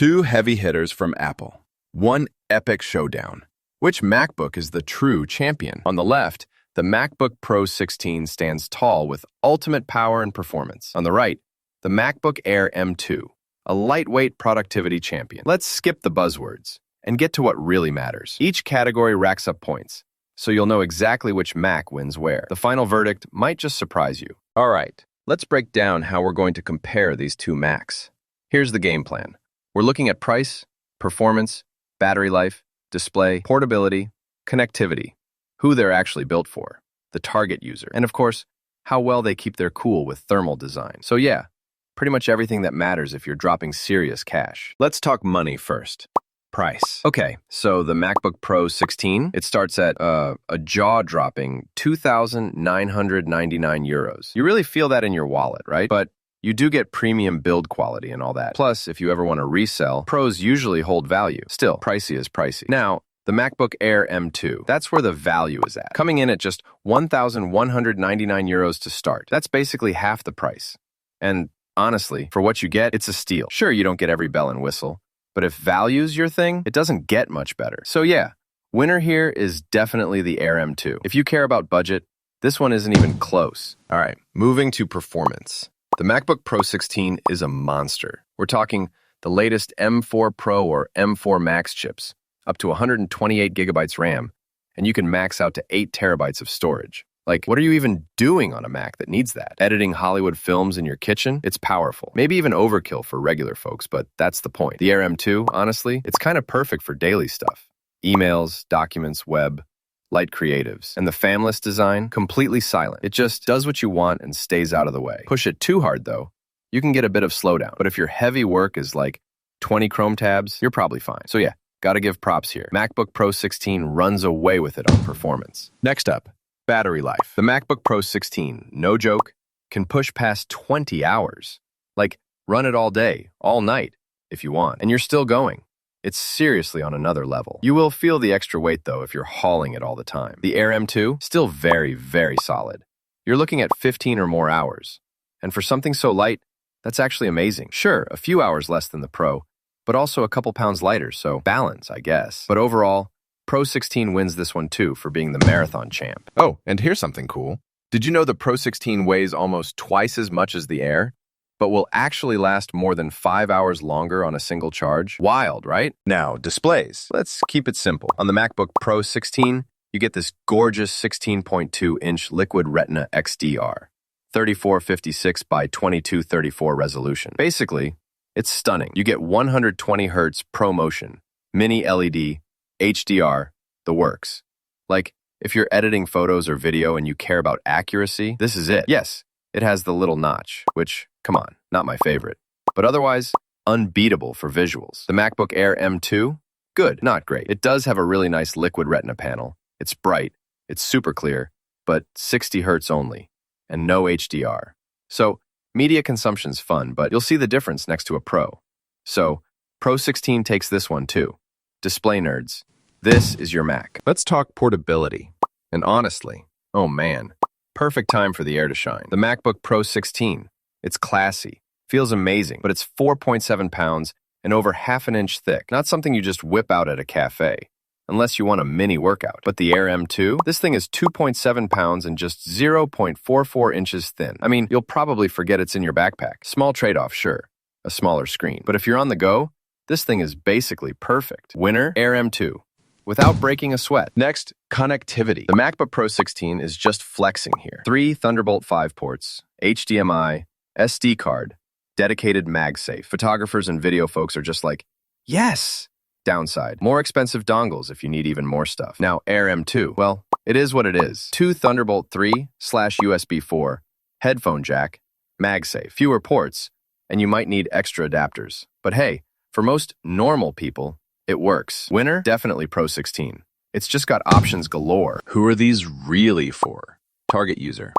Two heavy hitters from Apple. One epic showdown. Which MacBook is the true champion? On the left, the MacBook Pro 16 stands tall with ultimate power and performance. On the right, the MacBook Air M2, a lightweight productivity champion. Let's skip the buzzwords and get to what really matters. Each category racks up points, so you'll know exactly which Mac wins where. The final verdict might just surprise you. All right, let's break down how we're going to compare these two Macs. Here's the game plan. We're looking at price, performance, battery life, display, portability, connectivity, who they're actually built for, the target user, and of course, how well they keep their cool with thermal design. So yeah, pretty much everything that matters if you're dropping serious cash. Let's talk money first. Price. Okay, so the MacBook Pro 16, it starts at a jaw-dropping 2,999 euros. You really feel that in your wallet, right? But you do get premium build quality and all that. Plus, if you ever want to resell, Pros usually hold value. Still, pricey is pricey. Now, the MacBook Air M2, that's where the value is at. Coming in at just 1,199 euros to start. That's basically half the price. And honestly, for what you get, it's a steal. Sure, you don't get every bell and whistle, but if value's your thing, it doesn't get much better. So yeah, winner here is definitely the Air M2. If you care about budget, this one isn't even close. All right, moving to performance. The MacBook Pro 16 is a monster. We're talking the latest M4 Pro or M4 Max chips, up to 128 gigabytes RAM, and you can max out to 8 terabytes of storage. Like, what are you even doing on a Mac that needs that? Editing Hollywood films in your kitchen? It's powerful. Maybe even overkill for regular folks, but that's the point. The Air M2, honestly, it's kind of perfect for daily stuff. Emails, documents, web, light creatives. And the fanless design, completely silent. It just does what you want and stays out of the way. Push it too hard, though, you can get a bit of slowdown. But if your heavy work is like 20 Chrome tabs, you're probably fine. So yeah, gotta give props here. MacBook Pro 16 runs away with it on performance. Next up, battery life. The MacBook Pro 16, no joke, can push past 20 hours. Like, run it all day, all night, if you want, and you're still going. It's seriously on another level. You will feel the extra weight, though, if you're hauling it all the time. The Air M2, still very, very solid. You're looking at 15 or more hours. And for something so light, that's actually amazing. Sure, a few hours less than the Pro, but also a couple pounds lighter, so balance, I guess. But overall, Pro 16 wins this one too for being the marathon champ. Oh, and here's something cool. Did you know the Pro 16 weighs almost twice as much as the Air, but will actually last more than 5 hours longer on a single charge? Wild, right? Now, displays. Let's keep it simple. On the MacBook Pro 16, you get this gorgeous 16.2-inch Liquid Retina XDR, 3456 by 2234 resolution. Basically, it's stunning. You get 120 Hz ProMotion, mini LED, HDR, the works. Like, if you're editing photos or video and you care about accuracy, this is it. Yes, it has the little notch, which, come on, not my favorite. But otherwise, unbeatable for visuals. The MacBook Air M2, good, not great. It does have a really nice Liquid Retina panel. It's bright, it's super clear, but 60 Hz only, and no HDR. So, media consumption's fun, but you'll see the difference next to a Pro. So, Pro 16 takes this one too. Display nerds, this is your Mac. Let's talk portability. And honestly, oh man, perfect time for the Air to shine. The MacBook Pro 16, it's classy, feels amazing, but it's 4.7 pounds and over half an inch thick. Not something you just whip out at a cafe, unless you want a mini workout. But the Air M2, this thing is 2.7 pounds and just 0.44 inches thin. I mean, you'll probably forget it's in your backpack. Small trade-off, sure, a smaller screen. But if you're on the go, this thing is basically perfect. Winner, Air M2, without breaking a sweat. Next, connectivity. The MacBook Pro 16 is just flexing here. 3 Thunderbolt 5 ports, HDMI, SD card, dedicated MagSafe. Photographers and video folks are just like, yes! Downside, more expensive dongles if you need even more stuff. Now, Air M2, well, it is what it is. 2 Thunderbolt 3/USB 4, headphone jack, MagSafe, fewer ports, and you might need extra adapters. But hey, for most normal people, it works. Winner? Definitely Pro 16. It's just got options galore. Who are these really for? Target user.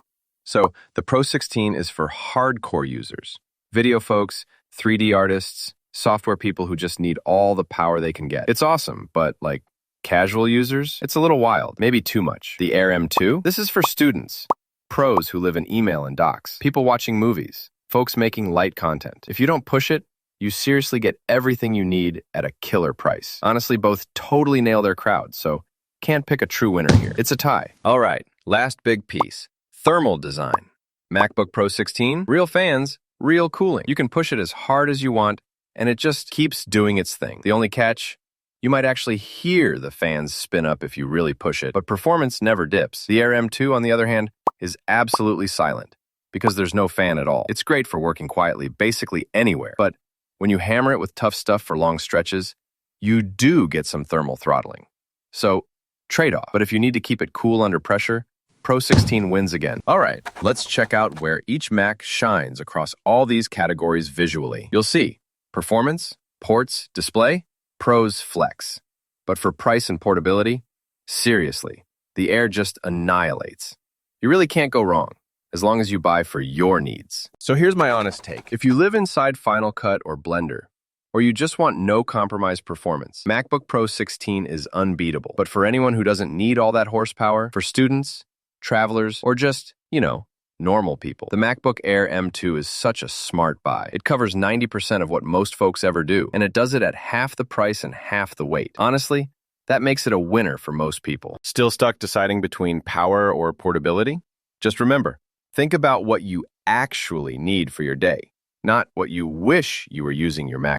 So, the Pro 16 is for hardcore users. Video folks, 3D artists, software people who just need all the power they can get. It's awesome, but like casual users, it's a little wild, maybe too much. The Air M2? This is for students, pros who live in email and docs, people watching movies, folks making light content. If you don't push it, you seriously get everything you need at a killer price. Honestly, both totally nail their crowd, so can't pick a true winner here. It's a tie. All right, last big piece. Thermal design. MacBook Pro 16, real fans, real cooling. You can push it as hard as you want, and it just keeps doing its thing. The only catch? You might actually hear the fans spin up if you really push it, but performance never dips. The Air M2, on the other hand, is absolutely silent because there's no fan at all. It's great for working quietly basically anywhere, but when you hammer it with tough stuff for long stretches, you do get some thermal throttling. So, trade-off. But if you need to keep it cool under pressure, Pro 16 wins again. All right, let's check out where each Mac shines across all these categories visually. You'll see performance, ports, display, Pro's flex. But for price and portability, seriously, the Air just annihilates. You really can't go wrong, as long as you buy for your needs. So here's my honest take. If you live inside Final Cut or Blender, or you just want no compromise performance, MacBook Pro 16 is unbeatable. But for anyone who doesn't need all that horsepower, for students, travelers, or just, normal people, the MacBook Air M2 is such a smart buy. It covers 90% of what most folks ever do, and it does it at half the price and half the weight. Honestly, that makes it a winner for most people. Still stuck deciding between power or portability? Just remember, think about what you actually need for your day, not what you wish you were using your Mac